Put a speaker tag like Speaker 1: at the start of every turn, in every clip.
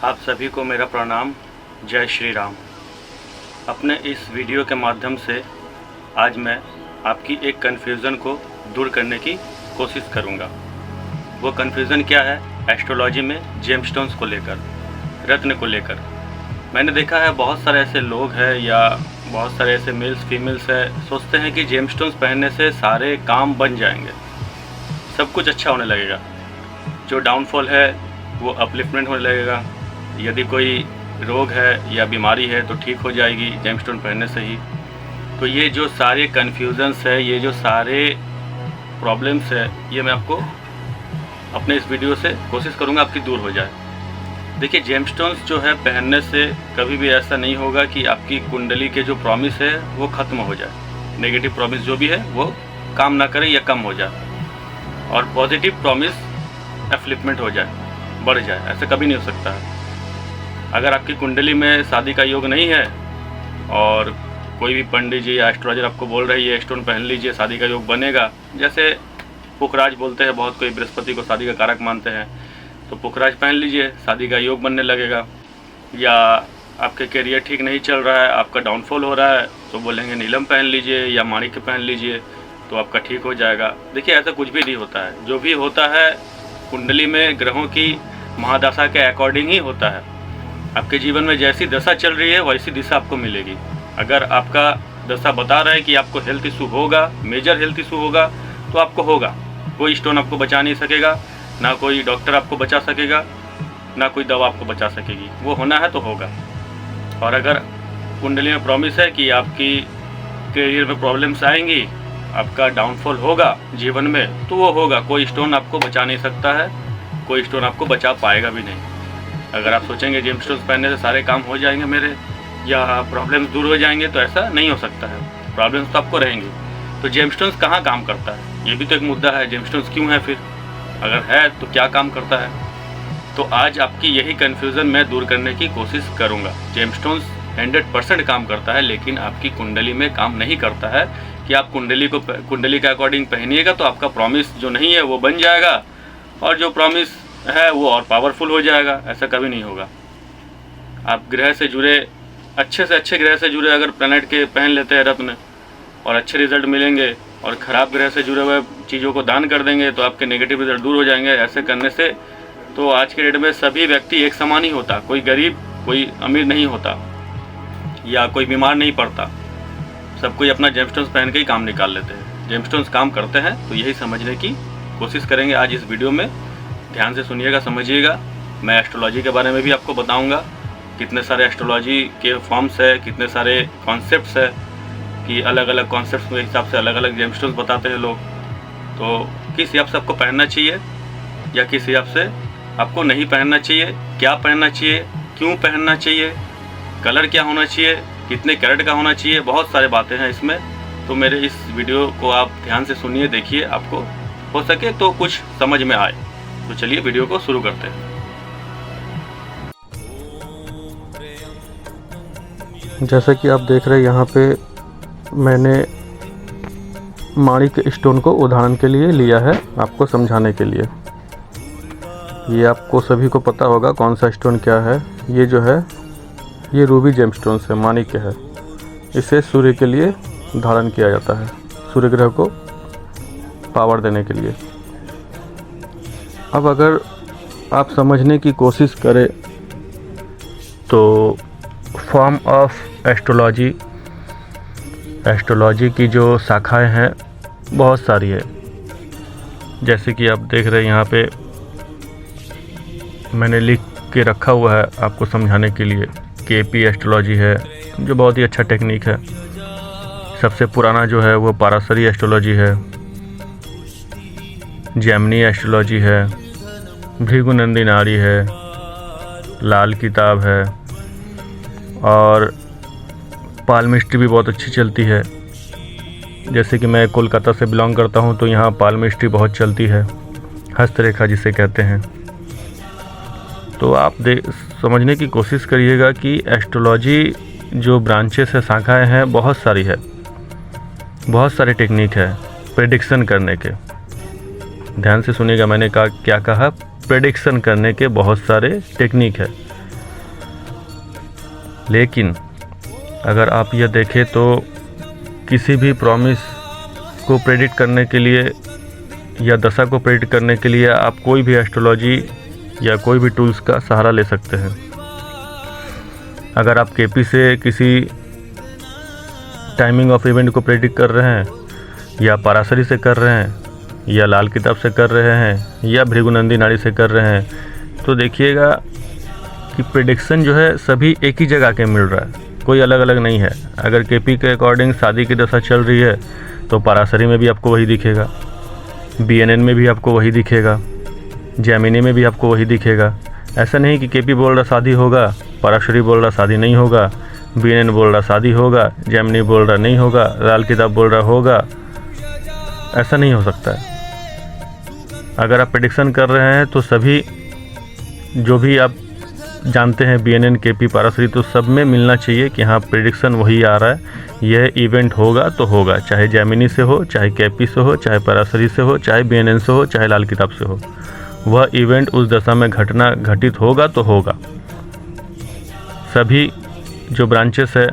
Speaker 1: आप सभी को मेरा प्रणाम। जय श्री राम। अपने इस वीडियो के माध्यम से आज मैं आपकी एक कन्फ्यूज़न को दूर करने की कोशिश करूंगा। वो कन्फ्यूज़न क्या है? एस्ट्रोलॉजी में जेमस्टोन्स को लेकर, रत्न को लेकर। मैंने देखा है बहुत सारे ऐसे लोग हैं या बहुत सारे ऐसे मेल्स फीमेल्स हैं, सोचते हैं कि जेमस्टोन्स पहनने से सारे काम बन जाएंगे, सब कुछ अच्छा होने लगेगा, जो डाउनफॉल है वो अपलिफ्टमेंट होने लगेगा, यदि कोई रोग है या बीमारी है तो ठीक हो जाएगी जेमस्टोन पहनने से ही। तो ये जो सारे कन्फ्यूज़न्स है, ये जो सारे प्रॉब्लम्स है, ये मैं आपको अपने इस वीडियो से कोशिश करूँगा आपकी दूर हो जाए। देखिए, जेमस्टोन्स जो है पहनने से कभी भी ऐसा नहीं होगा कि आपकी कुंडली के जो प्रॉमिस है वो ख़त्म हो जाए, नेगेटिव प्रॉमिस जो भी है वो काम ना करे या कम हो जाए, और पॉजिटिव प्रॉमिस अपलिफ्टमेंट हो जाए, बढ़ जाए। ऐसा कभी नहीं हो सकता है। अगर आपकी कुंडली में शादी का योग नहीं है और कोई भी पंडित जी या एस्ट्रोलॉजर आपको बोल रही है स्टोन पहन लीजिए शादी का योग बनेगा, जैसे पुखराज बोलते हैं, बहुत कोई बृहस्पति को शादी का कारक मानते हैं, तो पुखराज पहन लीजिए शादी का योग बनने लगेगा। या आपके करियर ठीक नहीं चल रहा है, आपका डाउनफॉल हो रहा है, तो बोलेंगे नीलम पहन लीजिए या माणिक्य पहन लीजिए तो आपका ठीक हो जाएगा। देखिए, ऐसा कुछ भी नहीं होता है। जो भी होता है कुंडली में ग्रहों की महादशा के अकॉर्डिंग ही होता है। आपके जीवन में जैसी दशा चल रही है वैसी दिशा आपको मिलेगी। अगर आपका दशा बता रहा है कि आपको हेल्थ इशू होगा, मेजर हेल्थ इशू होगा, तो आपको होगा। कोई स्टोन आपको बचा नहीं सकेगा, ना कोई डॉक्टर आपको बचा सकेगा, ना कोई दवा आपको बचा सकेगी। वो होना है तो होगा। और अगर कुंडली में प्रॉमिस है कि आपकी करियर में प्रॉब्लम्स आएंगी, आपका डाउनफॉल होगा जीवन में, तो वो होगा। कोई स्टोन आपको बचा नहीं सकता है, कोई स्टोन आपको बचा पाएगा भी नहीं। अगर आप सोचेंगे जेमस्टोन्स पहनने से सारे काम हो जाएंगे मेरे या प्रॉब्लम्स दूर हो जाएंगे, तो ऐसा नहीं हो सकता है। प्रॉब्लम्स तो आपको रहेंगी। तो जेमस्टोन्स कहाँ काम करता है, ये भी तो एक मुद्दा है। जेमस्टोन्स क्यों है फिर? अगर है तो क्या काम करता है? तो आज आपकी यही कन्फ्यूज़न मैं दूर करने की कोशिश करूँगा। जेमस्टोन्स 100% काम करता है, लेकिन आपकी कुंडली में काम नहीं करता है कि आप कुंडली के अकॉर्डिंग पहनिएगा तो आपका प्रॉमिस जो नहीं है वो बन जाएगा, और जो प्रॉमिस है वो और पावरफुल हो जाएगा। ऐसा कभी नहीं होगा। आप ग्रह से जुड़े, अच्छे से अच्छे ग्रह से जुड़े अगर प्लैनेट के पहन लेते हैं रत्न, और अच्छे रिजल्ट मिलेंगे, और ख़राब ग्रह से जुड़े हुए चीज़ों को दान कर देंगे तो आपके नेगेटिव रिजल्ट दूर हो जाएंगे। ऐसे करने से तो आज के डेट में सभी व्यक्ति एक समान ही होता, कोई गरीब कोई अमीर नहीं होता, या कोई बीमार नहीं पड़ता। सब कोई अपना जेमस्टोन्स पहन के ही काम निकाल लेते हैं। जेमस्टोन्स काम करते हैं, तो यही समझने की कोशिश करेंगे आज इस वीडियो में। ध्यान से सुनिएगा, समझिएगा। मैं एस्ट्रोलॉजी के बारे में भी आपको बताऊंगा, कितने सारे एस्ट्रोलॉजी के फॉर्म्स है, कितने सारे कॉन्सेप्ट्स है, कि अलग अलग कॉन्सेप्ट्स के हिसाब से अलग अलग जेमस्टोन्स बताते हैं लोग। तो किस हिसाब से आपको पहनना चाहिए या किस हिसाब से आपको नहीं पहनना चाहिए, क्या पहनना चाहिए, क्यों पहनना चाहिए, कलर क्या होना चाहिए, कितने कैरेट का होना चाहिए, बहुत सारे बातें हैं इसमें। तो मेरे इस वीडियो को आप ध्यान से सुनिए, देखिए, आपको हो सके तो कुछ समझ में आए। तो चलिए वीडियो को शुरू करते हैं।
Speaker 2: जैसा कि आप देख रहे हैं, यहाँ पे मैंने माणिक्य स्टोन को उदाहरण के लिए लिया है, आपको समझाने के लिए। ये आपको सभी को पता होगा कौन सा स्टोन क्या है। ये जो है ये रूबी जेमस्टोन है, माणिक्य है। इसे सूर्य के लिए धारण किया जाता है, सूर्य ग्रह को पावर देने के लिए। अब अगर आप समझने की कोशिश करें तो फॉर्म ऑफ एस्ट्रोलॉजी की जो शाखाएं हैं बहुत सारी है। जैसे कि आप देख रहे हैं, यहाँ पे मैंने लिख के रखा हुआ है आपको समझाने के लिए। केपी एस्ट्रोलॉजी है, जो बहुत ही अच्छा टेक्निक है। सबसे पुराना जो है वो पाराशरी एस्ट्रोलॉजी है, जेमिनी एस्ट्रोलॉजी है, भृगुनंदी नाड़ी है, लाल किताब है, और पालमिस्ट्री भी बहुत अच्छी चलती है। जैसे कि मैं कोलकाता से बिलोंग करता हूं, तो यहाँ पालमिस्ट्री बहुत चलती है, हस्तरेखा जिसे कहते हैं। तो आप समझने की कोशिश करिएगा कि एस्ट्रोलॉजी जो ब्रांचेस है, शाखाएं हैं, बहुत सारी है, बहुत सारे टेक्निक है प्रेडिक्शन करने के। ध्यान से सुनिएगा, मैंने क्या कहा, प्रेडिक्शन करने के बहुत सारे टेक्निक है। लेकिन अगर आप यह देखें तो किसी भी प्रॉमिस को प्रेडिक्ट करने के लिए या दशा को प्रेडिक्ट करने के लिए आप कोई भी एस्ट्रोलॉजी या कोई भी टूल्स का सहारा ले सकते हैं। अगर आप केपी से किसी टाइमिंग ऑफ इवेंट को प्रेडिक्ट कर रहे हैं, या पराशरी से कर रहे हैं, या लाल किताब से कर रहे हैं, या भृगुनंदी नाड़ी से कर रहे हैं, तो देखिएगा कि प्रेडिक्शन जो है सभी एक ही जगह के मिल रहा है, कोई अलग अलग नहीं है। अगर केपी के अकॉर्डिंग शादी की दशा चल रही है तो पराशरी में भी आपको वही दिखेगा, बीएनएन में भी आपको वही दिखेगा, जैमिनी में भी आपको वही दिखेगा। ऐसा नहीं कि केपी बोल रहा शादी होगा, पराशरी बोल रहा शादी नहीं होगा, बीएनएन बोल रहा शादी होगा, जैमिनी बोल रहा नहीं होगा, लाल किताब बोल रहा होगा। ऐसा नहीं हो सकता है। अगर आप प्रेडिक्शन कर रहे हैं तो सभी जो भी आप जानते हैं बीएनएन, केपी, पराशरी, तो सब में मिलना चाहिए कि हाँ प्रेडिक्शन वही आ रहा है, यह इवेंट होगा तो होगा, चाहे जैमिनी से हो, चाहे केपी से हो, चाहे पराशरी से हो, चाहे बीएनएन से हो, चाहे लाल किताब से हो, वह इवेंट उस दशा में घटित होगा तो होगा। सभी जो ब्रांचेस है,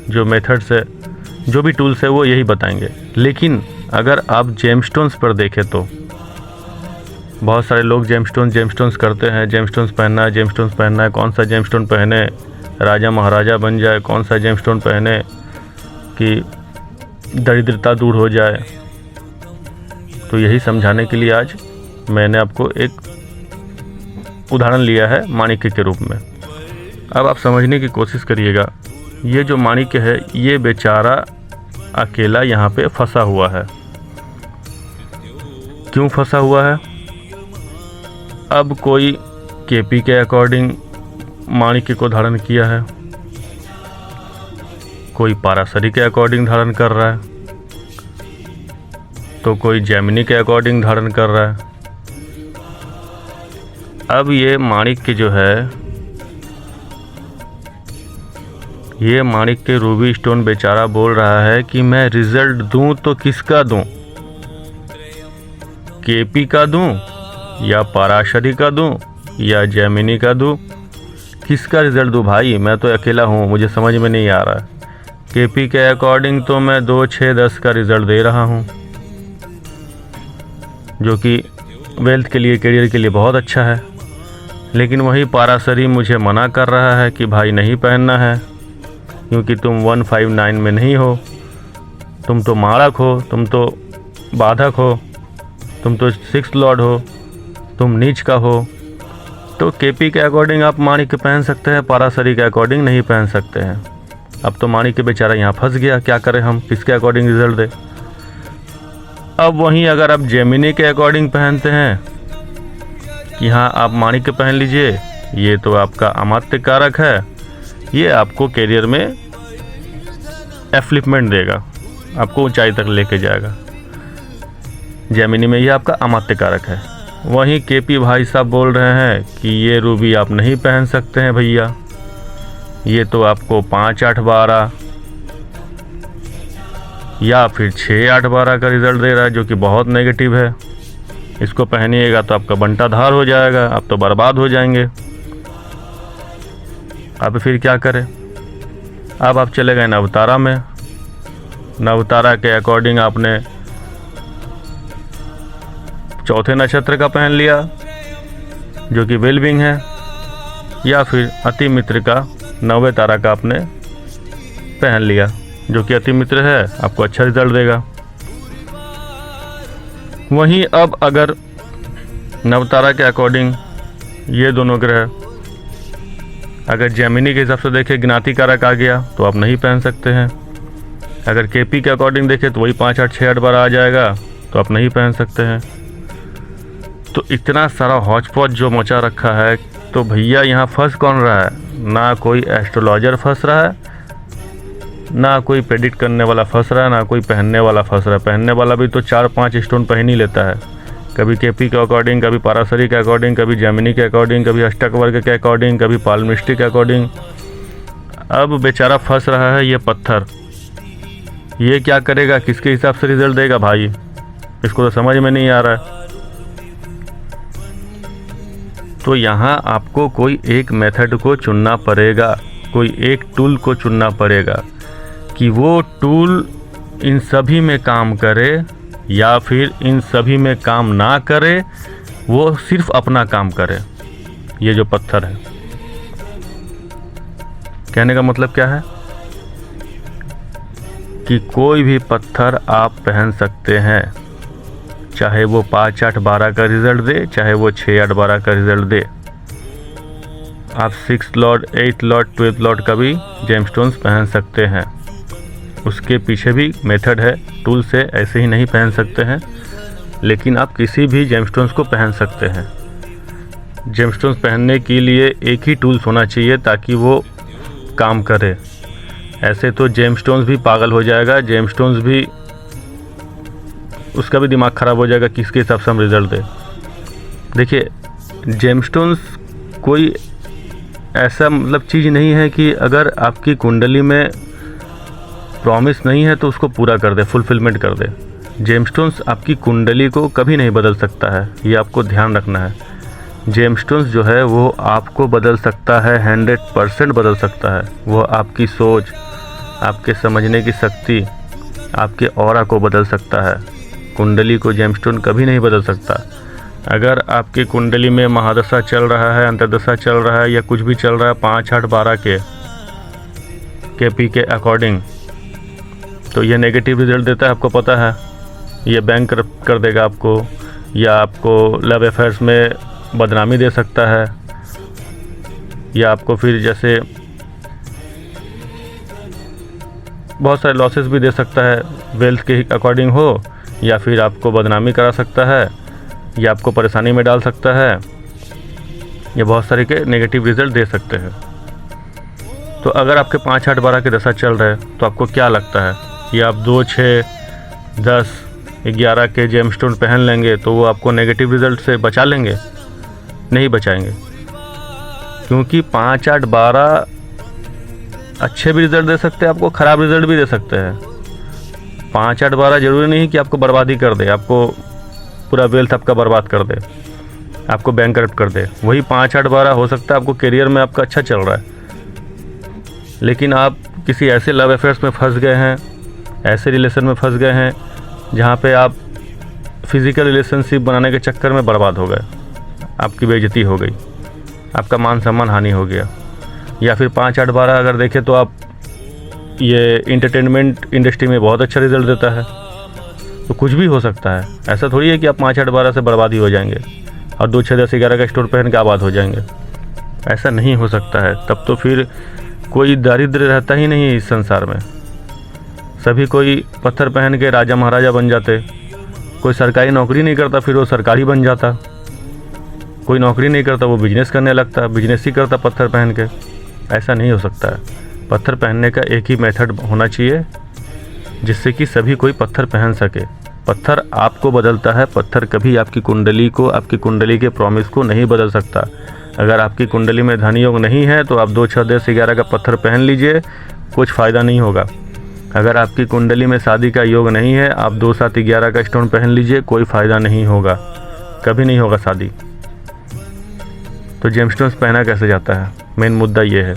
Speaker 2: जो मेथड्स है, जो भी टूल्स है वो यही बताएंगे। लेकिन अगर आप जेमस्टोन्स पर देखें तो बहुत सारे लोग जेमस्टोन्स करते हैं, जेमस्टोन्स पहनना है, कौन सा जेमस्टोन पहने राजा महाराजा बन जाए, कौन सा जेमस्टोन पहने कि दरिद्रता दूर हो जाए। तो यही समझाने के लिए आज मैंने आपको एक उदाहरण लिया है माणिक्य के रूप में। अब आप समझने की कोशिश करिएगा, ये जो माणिक्य है ये बेचारा अकेला यहाँ पे फंसा हुआ है। क्यों फंसा हुआ है? अब कोई केपी के अकॉर्डिंग माणिक्य को धारण किया है, कोई पराशरी के अकॉर्डिंग धारण कर रहा है, तो कोई जैमिनी के अकॉर्डिंग धारण कर रहा है। अब ये माणिक्य जो है, ये माणिक्य रूबी स्टोन बेचारा बोल रहा है कि मैं रिजल्ट दूं तो किसका दूं, केपी का दूं या पराशरी का दूं या जैमिनी का दूं, किसका रिजल्ट दूं भाई? मैं तो अकेला हूँ, मुझे समझ में नहीं आ रहा। केपी के अकॉर्डिंग तो मैं 2, 6, 10 का रिजल्ट दे रहा हूँ, जो कि वेल्थ के लिए, करियर के लिए बहुत अच्छा है। लेकिन वही पराशरी मुझे मना कर रहा है कि भाई नहीं पहनना है, क्योंकि तुम 159 में नहीं हो, तुम तो माड़क हो, तुम तो बाधक हो, तुम तो 6th लॉर्ड हो, तुम नीच का हो। तो केपी के अकॉर्डिंग आप माणिक्य पहन सकते हैं, पराशरी के अकॉर्डिंग नहीं पहन सकते हैं। अब तो माणिक्य बेचारा यहाँ फंस गया, क्या करें हम, किसके अकॉर्डिंग रिजल्ट दे। अब वहीं अगर आप जैमिनी के अकॉर्डिंग पहनते हैं कि हाँ आप माणिक्य पहन लीजिए, ये तो आपका अमात्य कारक है, ये आपको करियर में एफ्लिपमेंट देगा, आपको ऊंचाई तक लेके जाएगा। जैमिनी में ये आपका अमात्य कारक है। वहीं केपी भाई साहब बोल रहे हैं कि ये रूबी आप नहीं पहन सकते हैं भैया, ये तो आपको 5, 8, 12 या फिर 6, 8, 12 का रिजल्ट दे रहा है, जो कि बहुत नेगेटिव है। इसको पहनिएगा तो आपका बंटा धार हो जाएगा, आप तो बर्बाद हो जाएंगे। अब फिर क्या करें? अब आप चले गए नवतारा में। नवतारा के अकॉर्डिंग आपने चौथे नक्षत्र का पहन लिया, जो कि वेलबिंग है, या फिर अति मित्र का 9वें तारा का आपने पहन लिया, जो कि अति मित्र है, आपको अच्छा रिजल्ट देगा। वहीं अब अगर नवतारा के अकॉर्डिंग ये दोनों ग्रह अगर जैमिनी के हिसाब से देखें ज्ञाति कारक आ गया तो आप नहीं पहन सकते हैं। अगर केपी के अकॉर्डिंग देखें तो वही 5, 8, 6, 8, 12 आ जाएगा, तो आप नहीं पहन सकते हैं। तो इतना सारा हौच-पौच जो मचा रखा है, तो भैया यहाँ फंस कौन रहा है? ना कोई एस्ट्रोलॉजर फंस रहा है, ना कोई प्रेडिक्ट करने वाला फंस रहा है, ना कोई पहनने वाला फंस रहा है। पहनने वाला भी तो 4-5 स्टोन पहन ही लेता है, कभी केपी के अकॉर्डिंग, कभी पराशरी के अकॉर्डिंग, कभी जैमिनी के अकॉर्डिंग, कभी अष्टक वर्ग के अकॉर्डिंग, कभी पालमिस्ट्री के अकॉर्डिंग। अब बेचारा फंस रहा है ये पत्थर, ये क्या करेगा, किसके हिसाब से रिजल्ट देगा भाई? इसको तो समझ में नहीं आ रहा है। तो यहाँ आपको कोई एक मेथड को चुनना पड़ेगा। कोई एक टूल को चुनना पड़ेगा कि वो टूल इन सभी में काम करे या फिर इन सभी में काम ना करे, वो सिर्फ अपना काम करे। ये जो पत्थर है, कहने का मतलब क्या है कि कोई भी पत्थर आप पहन सकते हैं, चाहे वो 5, 8, 12 का रिज़ल्ट दे, चाहे वो 6, 8, 12 का रिज़ल्ट दे। आप 6 लॉट, 8 लॉट, 12 लॉट का भी जेमस्टोन्स पहन सकते हैं। उसके पीछे भी मेथड है, टूल से ऐसे ही नहीं पहन सकते हैं, लेकिन आप किसी भी जेमस्टोन्स को पहन सकते हैं। जेमस्टोन्स पहनने के लिए एक ही टूल्स होना चाहिए ताकि वो काम करे। ऐसे तो जेमस्टोन्स भी पागल हो जाएगा, जेमस्टोन्स भी उसका भी दिमाग ख़राब हो जाएगा किसके हिसाब से हम रिज़ल्ट दे। देखिए, जेमस्टोन्स कोई ऐसा मतलब चीज़ नहीं है कि अगर आपकी कुंडली में प्रॉमिस नहीं है तो उसको पूरा कर दे, फुलफिलमेंट कर दे। जेमस्टोन्स आपकी कुंडली को कभी नहीं बदल सकता है, ये आपको ध्यान रखना है। जेमस्टोन्स जो है वो आपको बदल सकता है, 100% बदल सकता है। वो आपकी सोच, आपके समझने की शक्ति, आपके ऑरा को बदल सकता है। कुंडली को जेमस्टोन कभी नहीं बदल सकता। अगर आपकी कुंडली में महादशा चल रहा है, अंतर्दशा चल रहा है या कुछ भी चल रहा है 5, 8, 12 के पी के अकॉर्डिंग, तो ये नेगेटिव रिजल्ट देता है, आपको पता है। ये बैंक कर देगा आपको, या आपको लव अफेयर्स में बदनामी दे सकता है, या आपको फिर जैसे बहुत सारे लॉसेस भी दे सकता है, वेल्थ के अकॉर्डिंग हो, या फिर आपको बदनामी करा सकता है, या आपको परेशानी में डाल सकता है। ये बहुत सारे के नेगेटिव रिजल्ट दे सकते हैं। तो अगर आपके 5, 8, 12 के दशा चल रहे हैं तो आपको क्या लगता है, ये आप 2, 6, 10, 11 के जेमस्टोन पहन लेंगे तो वो आपको नेगेटिव रिजल्ट से बचा लेंगे? नहीं बचाएंगे, क्योंकि 5, 8, 12 अच्छे भी रिजल्ट दे सकते हैं, आपको ख़राब रिजल्ट भी दे सकते हैं। 5, 8, 12 ज़रूरी नहीं कि आपको बर्बादी कर दे, आपको पूरा वेल्थ आपका बर्बाद कर दे, आपको बैंकरप्ट कर दे। वही 5, 8, 12 हो सकता है आपको करियर में आपका अच्छा चल रहा है, लेकिन आप किसी ऐसे लव अफेयर्स में फंस गए हैं, ऐसे रिलेशन में फंस गए हैं जहाँ पे आप फिज़िकल रिलेशनशिप बनाने के चक्कर में बर्बाद हो गए, आपकी बेइज्जती हो गई, आपका मान सम्मान हानि हो गया। या फिर 5, 8, 12 अगर देखें तो आप ये इंटरटेनमेंट इंडस्ट्री में बहुत अच्छा रिजल्ट देता है, तो कुछ भी हो सकता है। ऐसा थोड़ी है कि आप 5, 8, 12 से बर्बादी हो जाएंगे और 2, 6, 10, 11 का स्टोर पहन के आबाद हो जाएंगे। ऐसा नहीं हो सकता है। तब तो फिर कोई दारिद्र्य रहता ही नहीं इस संसार में। सभी कोई पत्थर पहन के राजा महाराजा बन जाते। कोई सरकारी नौकरी नहीं करता फिर वो सरकारी बन जाता, कोई नौकरी नहीं करता वो बिजनेस करने लगता, बिजनेस ही करता पत्थर पहन के। ऐसा नहीं हो सकता है। पत्थर पहनने का एक ही मेथड होना चाहिए जिससे कि सभी कोई पत्थर पहन सके। पत्थर आपको बदलता है, पत्थर कभी आपकी कुंडली को, आपकी कुंडली के प्रॉमिस को नहीं बदल सकता। अगर आपकी कुंडली में धन योग नहीं है तो आप 2, 6, 10, 11 का पत्थर पहन लीजिए, कुछ फ़ायदा नहीं होगा। अगर आपकी कुंडली में शादी का योग नहीं है, आप 2, 7, 11 का स्टोन पहन लीजिए, कोई फ़ायदा नहीं होगा, कभी नहीं होगा शादी। तो जेमस्टोन्स पहना कैसे जाता है, मेन मुद्दा ये है।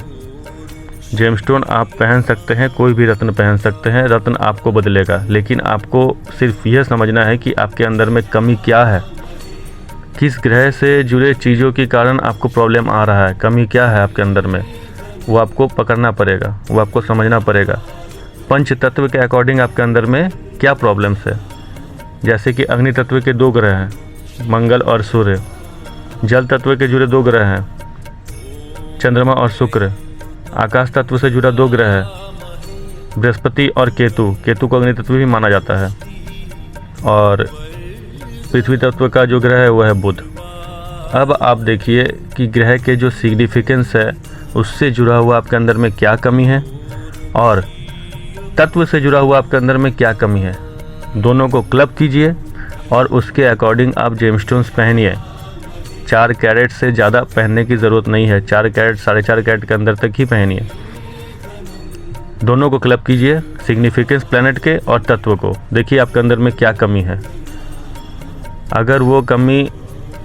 Speaker 2: जेमस्टोन आप पहन सकते हैं, कोई भी रत्न पहन सकते हैं, रत्न आपको बदलेगा, लेकिन आपको सिर्फ यह समझना है कि आपके अंदर में कमी क्या है, किस ग्रह से जुड़े चीज़ों के कारण आपको प्रॉब्लम आ रहा है, कमी क्या है आपके अंदर में, वो आपको पकड़ना पड़ेगा, वो आपको समझना पड़ेगा। पंच तत्व के अकॉर्डिंग आपके अंदर में क्या प्रॉब्लम्स है। जैसे कि अग्नि तत्व के 2 ग्रह हैं, मंगल और सूर्य। जल तत्व के जुड़े 2 ग्रह हैं, चंद्रमा और शुक्र। आकाश तत्व से जुड़ा 2 ग्रह है, बृहस्पति और केतु। केतु को अग्नि तत्व भी माना जाता है। और पृथ्वी तत्व का जो ग्रह है वह है बुध। अब आप देखिए कि ग्रह के जो सिग्निफिकेंस है उससे जुड़ा हुआ आपके अंदर में क्या कमी है और तत्व से जुड़ा हुआ आपके अंदर में क्या कमी है। दोनों को क्लब कीजिए और उसके अकॉर्डिंग आप जेमस्टोन्स पहनिए। 4 कैरेट से ज़्यादा पहनने की ज़रूरत नहीं है, 4 कैरेट 4.5 कैरेट के अंदर तक ही पहनिए। दोनों को क्लब कीजिए, सिग्निफिकेंस प्लैनेट के और तत्व को। देखिए आपके अंदर में क्या कमी है। अगर वो कमी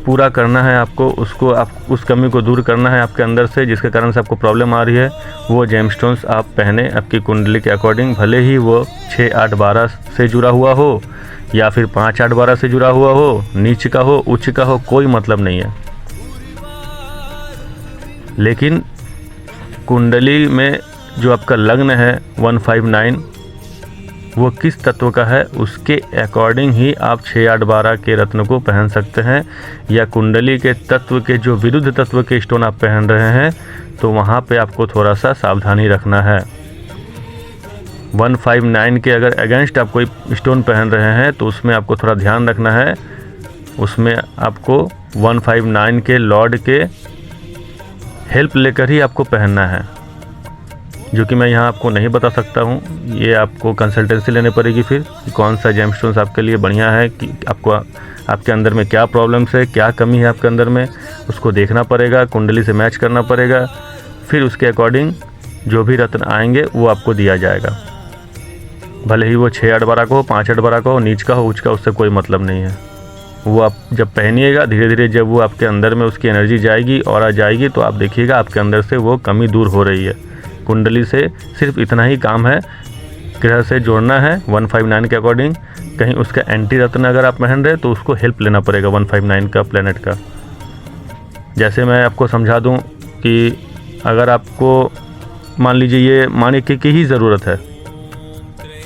Speaker 2: पूरा करना है आपको, उसको आप उस कमी को दूर करना है आपके अंदर से, जिसके कारण से आपको प्रॉब्लम आ रही है। वो जेमस्टोन्स आप पहने आपकी कुंडली के अकॉर्डिंग, भले ही वो 6, 8, 12 से जुड़ा हुआ हो या फिर 5, 8, 12 से जुड़ा हुआ हो, नीच का हो, उच्च का हो, कोई मतलब नहीं है। लेकिन कुंडली में जो आपका लग्न है 159, वो किस तत्व का है उसके अकॉर्डिंग ही आप 6, 8, 12 के रत्न को पहन सकते हैं। या कुंडली के तत्व के जो विरुद्ध तत्व के स्टोन आप पहन रहे हैं तो वहाँ पे आपको थोड़ा सा सावधानी रखना है। 159 के अगर अगेंस्ट आप कोई स्टोन पहन रहे हैं तो उसमें आपको थोड़ा ध्यान रखना है। उसमें आपको 159 के लॉर्ड के हेल्प लेकर ही आपको पहनना है, जो कि मैं यहाँ आपको नहीं बता सकता हूँ। ये आपको कंसल्टेंसी लेनी पड़ेगी फिर कि कौन सा जेमस्टोन्स आपके लिए बढ़िया है, कि आपको आपके अंदर में क्या प्रॉब्लम्स है, क्या कमी है आपके अंदर में, उसको देखना पड़ेगा, कुंडली से मैच करना पड़ेगा। फिर उसके अकॉर्डिंग जो भी रत्न आएंगे वो आपको दिया जाएगा। भले ही वो 6, 8, 12 का हो, 5, 8, 12 का हो, नीच का हो, उच्च का, उससे कोई मतलब नहीं है। वो आप जब पहनिएगा धीरे धीरे, जब वो आपके अंदर में उसकी एनर्जी जाएगी और आ जाएगी तो आप देखिएगा आपके अंदर से वो कमी दूर हो रही है। कुंडली से सिर्फ इतना ही काम है, ग्रह से जोड़ना है 159 के अकॉर्डिंग। कहीं उसका एंटी रत्न अगर आप पहन रहे तो उसको हेल्प लेना पड़ेगा 159 का प्लेनेट का। जैसे मैं आपको समझा दूं कि अगर आपको मान लीजिए ये माणिक्य की ही ज़रूरत है,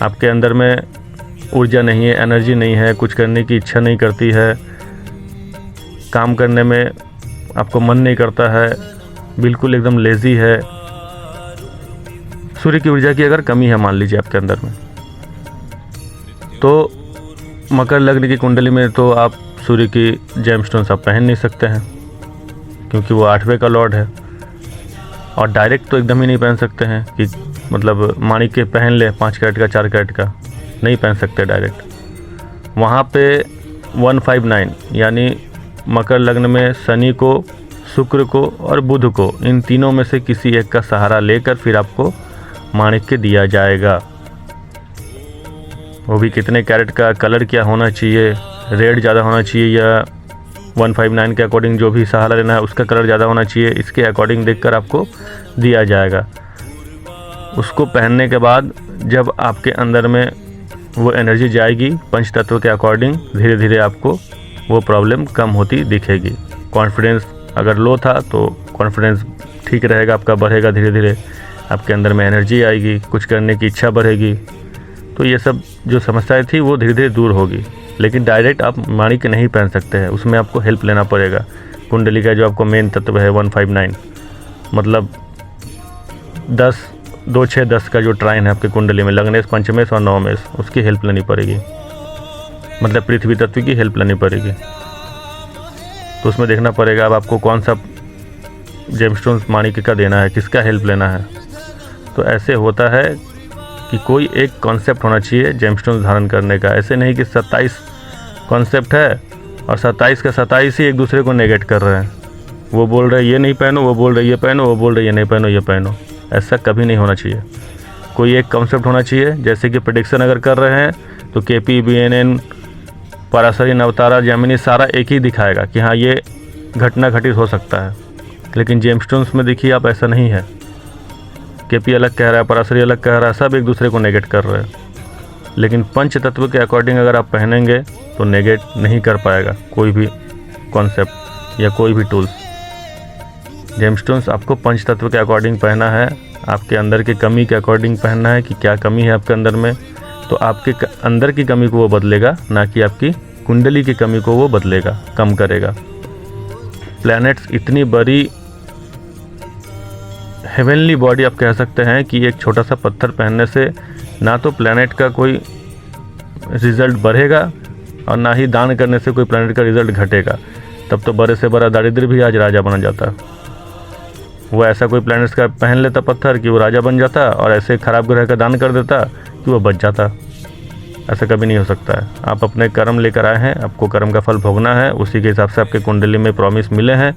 Speaker 2: आपके अंदर में ऊर्जा नहीं है, एनर्जी नहीं है, कुछ करने की इच्छा नहीं करती है, काम करने में आपको मन नहीं करता है, बिल्कुल एकदम लेज़ी है, सूर्य की ऊर्जा की अगर कमी है मान लीजिए आपके अंदर में, तो मकर लग्न की कुंडली में तो आप सूर्य की जेमस्टोन्स आप पहन नहीं सकते हैं, क्योंकि वो 8वें का लॉर्ड है। और डायरेक्ट तो एकदम ही नहीं पहन सकते हैं कि मतलब माणिक्य पहन ले 5 कैरेट का, 4 कैरेट का, नहीं पहन सकते डायरेक्ट। वहाँ पे 159 यानी मकर लग्न में शनि को, शुक्र को और बुध को, इन तीनों में से किसी एक का सहारा लेकर फिर आपको माणिक्य दिया जाएगा। वो भी कितने कैरेट का, कलर क्या होना चाहिए, रेड ज़्यादा होना चाहिए या 159 के अकॉर्डिंग जो भी सहारा लेना है उसका कलर ज़्यादा होना चाहिए, इसके अकॉर्डिंग देखकर आपको दिया जाएगा। उसको पहनने के बाद जब आपके अंदर में वो एनर्जी जाएगी पंच तत्व के अकॉर्डिंग, धीरे धीरे आपको वो प्रॉब्लम कम होती दिखेगी। कॉन्फिडेंस अगर लो था तो कॉन्फिडेंस ठीक रहेगा, आपका बढ़ेगा, धीरे धीरे आपके अंदर में एनर्जी आएगी, कुछ करने की इच्छा बढ़ेगी। तो ये सब जो समस्याएं थी वो धीरे धीरे दूर होगी। लेकिन डायरेक्ट आप माणिक्य नहीं पहन सकते हैं, उसमें आपको हेल्प लेना पड़ेगा। कुंडली का जो आपको मेन तत्व है 159, मतलब 10, 2, 6, 10 का जो ट्राइन है आपके कुंडली में, लग्नेश, पंचमेश और नवमेश, उसकी हेल्प लेनी पड़ेगी, मतलब पृथ्वी तत्व की हेल्प लेनी पड़ेगी। तो उसमें देखना पड़ेगा अब आपको कौन सा जेमस्टोन्स माणिक्य का देना है, किसका हेल्प लेना है। तो ऐसे होता है कि कोई एक कॉन्सेप्ट होना चाहिए जेमस्टोन्स धारण करने का। ऐसे नहीं कि 27 कॉन्सेप्ट है और 27 का 27 ही एक दूसरे को नेगेट कर रहे हैं। वो बोल रहे ये नहीं पहनो, वो बोल रहे ये पहनो, वो बोल रहे ये नहीं पहनो, ये पहनो। ऐसा कभी नहीं होना चाहिए। कोई एक कॉन्सेप्ट होना चाहिए। जैसे कि प्रेडिक्शन अगर कर रहे हैं तो KP, BNN, पराशरी, नवतारा, जेमिनी सारा एक ही दिखाएगा कि हाँ ये घटना घटित हो सकता है। लेकिन जेमस्टोन्स में देखिए आप, ऐसा नहीं है। KP अलग कह रहा है, पराशरी अलग कह रहा है, सब एक दूसरे को नेगेट कर रहे हैं। लेकिन पंच तत्व के अकॉर्डिंग अगर आप पहनेंगे तो नेगेट नहीं कर पाएगा कोई भी कॉन्सेप्ट या कोई भी टूल्स। जेमस्टोन्स आपको पंच तत्व के अकॉर्डिंग पहना है, आपके अंदर की कमी के अकॉर्डिंग पहनना है कि क्या कमी है आपके अंदर में, तो आपके अंदर की कमी को वो बदलेगा, ना कि आपकी कुंडली की कमी को वो बदलेगा, कम करेगा। प्लैनेट्स इतनी बड़ी हेवनली बॉडी आप कह सकते हैं कि एक छोटा सा पत्थर पहनने से ना तो प्लैनेट का कोई रिज़ल्ट बढ़ेगा और ना ही दान करने से कोई प्लैनेट का रिज़ल्ट घटेगा। तब तो बड़े से बड़ा दारिद्र भी आज राजा बन जाता। वो ऐसा कोई प्लैनेट्स का पहन लेता पत्थर कि वो राजा बन जाता, और ऐसे खराब ग्रह का दान कर देता कि वो बच जाता। ऐसा कभी नहीं हो सकता है। आप अपने कर्म लेकर आए हैं, आपको कर्म का फल भोगना है, उसी के हिसाब से आपके कुंडली में प्रॉमिस मिले हैं,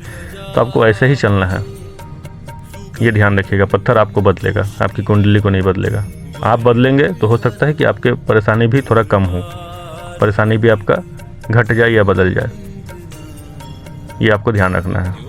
Speaker 2: तो आपको ऐसे ही चलना है। ये ध्यान रखिएगा, पत्थर आपको बदलेगा, आपकी कुंडली को नहीं बदलेगा। आप बदलेंगे तो हो सकता है कि आपके परेशानी भी थोड़ा कम हो, परेशानी भी आपका घट जाए या बदल जाए। ये आपको ध्यान रखना है।